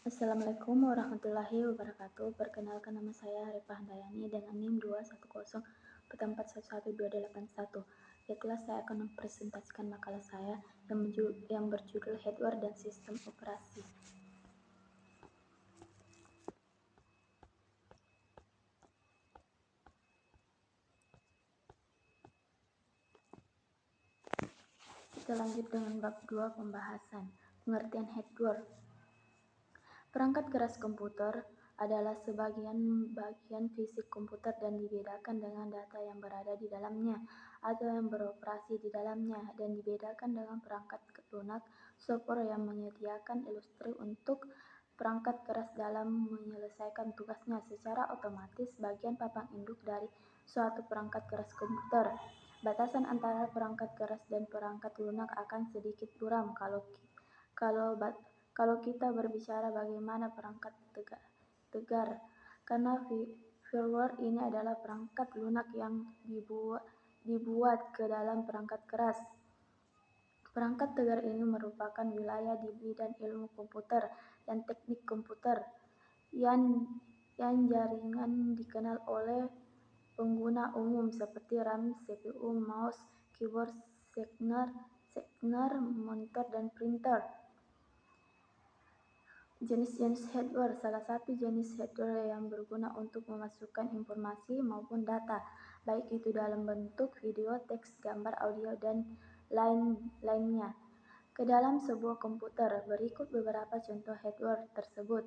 Assalamualaikum warahmatullahi wabarakatuh. Perkenalkan, nama saya Arifah Handayani dengan NIM 21044112881. Baiklah, saya akan mempresentasikan makalah saya yang berjudul Hardware dan Sistem Operasi. Kita lanjut dengan bab 2 pembahasan. Pengertian hardware. Perangkat keras komputer adalah bagian fisik komputer dan dibedakan dengan data yang berada di dalamnya atau yang beroperasi di dalamnya, dan dibedakan dengan perangkat lunak software yang menyediakan ilustrasi untuk perangkat keras dalam menyelesaikan tugasnya secara otomatis. Bagian papan induk dari suatu perangkat keras komputer. Batasan antara perangkat keras dan perangkat lunak akan sedikit buram kalau kita berbicara bagaimana perangkat tegar, karena firmware ini adalah perangkat lunak yang dibuat ke dalam perangkat keras. Perangkat tegar ini merupakan wilayah di bidang ilmu komputer dan teknik komputer yang jaringan dikenal oleh pengguna umum seperti RAM, CPU, mouse, keyboard, scanner, monitor, dan printer. Jenis-jenis hardware. Salah satu jenis hardware yang berguna untuk memasukkan informasi maupun data, baik itu dalam bentuk video, teks, gambar, audio, dan lainnya, ke dalam sebuah komputer. Berikut beberapa contoh hardware tersebut.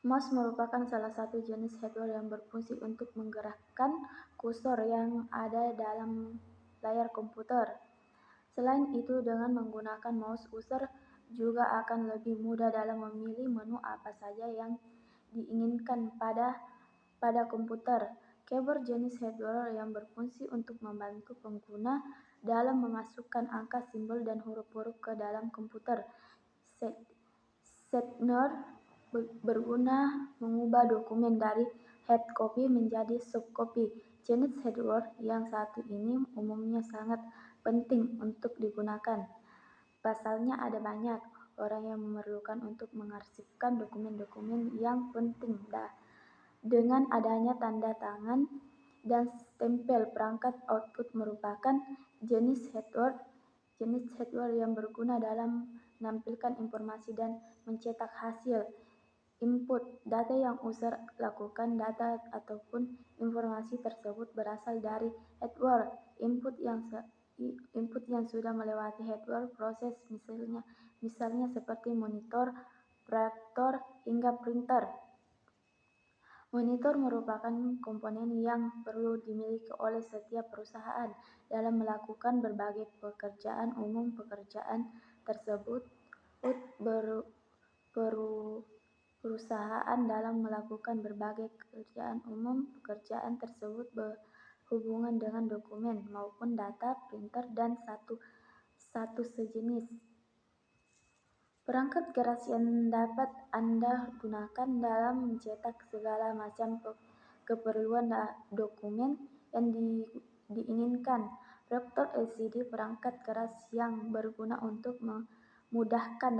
Mouse merupakan salah satu jenis hardware yang berfungsi untuk menggerakkan kursor yang ada dalam layar komputer. Selain itu, dengan menggunakan mouse, user juga akan lebih mudah dalam memilih menu apa saja yang diinginkan pada komputer. Keyboard jenis hardware yang berfungsi untuk membantu pengguna dalam memasukkan angka, simbol, dan huruf-huruf ke dalam komputer. Scanner berguna mengubah dokumen dari hard copy menjadi soft copy. Jenis hardware yang satu ini umumnya sangat penting untuk digunakan. Pasalnya ada banyak orang yang memerlukan untuk mengarsipkan dokumen-dokumen yang penting. Dengan adanya tanda tangan dan stempel perangkat output merupakan jenis hardware yang berguna dalam menampilkan informasi dan mencetak hasil input. Data yang user lakukan, data ataupun informasi tersebut berasal dari hardware input yang sudah melewati hardware proses, misalnya seperti monitor, proyektor, hingga printer. Monitor merupakan komponen yang perlu dimiliki oleh setiap perusahaan dalam melakukan berbagai pekerjaan umum. Pekerjaan tersebut perusahaan dalam melakukan berbagai pekerjaan umum. Pekerjaan tersebut berhubungan dengan dokumen maupun data, printer, dan satu sejenis. Perangkat keras yang dapat Anda gunakan dalam mencetak segala macam keperluan dokumen yang diinginkan. Proyektor LCD, perangkat keras yang berguna untuk memudahkan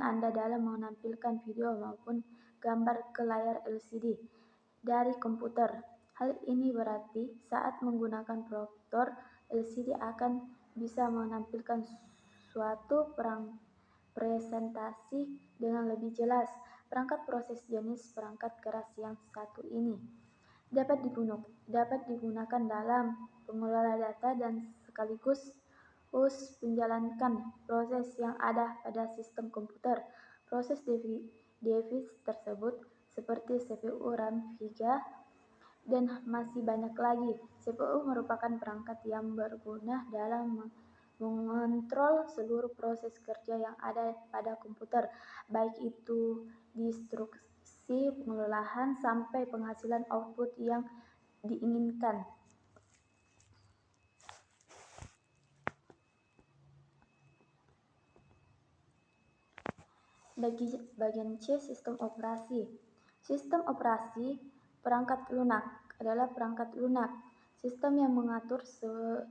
Anda dalam menampilkan video maupun gambar ke layar LCD dari komputer. Hal ini berarti saat menggunakan proyektor LCD akan bisa menampilkan suatu presentasi dengan lebih jelas. Perangkat proses jenis perangkat keras yang satu ini dapat digunakan dalam pengelola data dan sekaligus menjalankan proses yang ada pada sistem komputer. Proses device tersebut seperti CPU, RAM, VGA, dan masih banyak lagi. CPU merupakan perangkat yang berguna dalam mengontrol seluruh proses kerja yang ada pada komputer, baik itu instruksi pengelolaan sampai penghasilan output yang diinginkan. Bagian C, sistem operasi. Sistem operasi perangkat lunak adalah perangkat lunak, sistem yang mengatur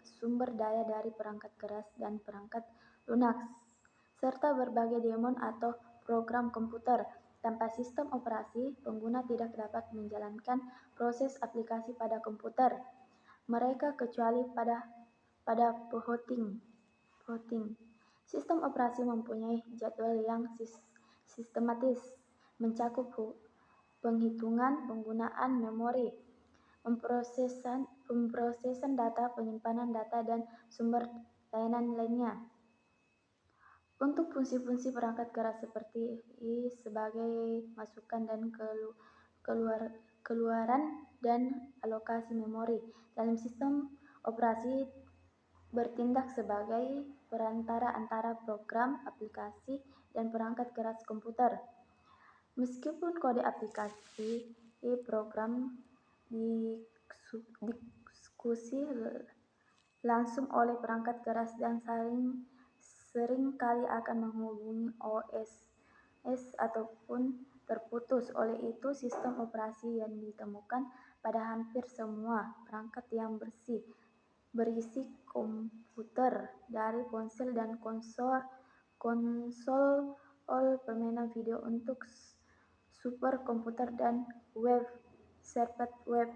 sumber daya dari perangkat keras dan perangkat lunak. serta berbagai daemon atau program komputer. Tanpa sistem operasi, pengguna tidak dapat menjalankan proses aplikasi pada komputer mereka kecuali pada plotting. Sistem operasi mempunyai jadwal yang sistematis, mencakup penghitungan penggunaan memori, pemrosesan data, penyimpanan data, dan sumber layanan lainnya. Untuk fungsi-fungsi perangkat keras seperti sebagai masukan dan keluaran dan alokasi memori dalam sistem operasi bertindak sebagai perantara antara program, aplikasi, dan perangkat keras komputer. Meskipun kode aplikasi program dieksekusi langsung oleh perangkat keras dan sering kali akan menghubungi OS ataupun terputus. Oleh itu, sistem operasi yang ditemukan pada hampir semua perangkat yang berisi komputer, dari ponsel dan konsol permainan video untuk superkomputer dan server web.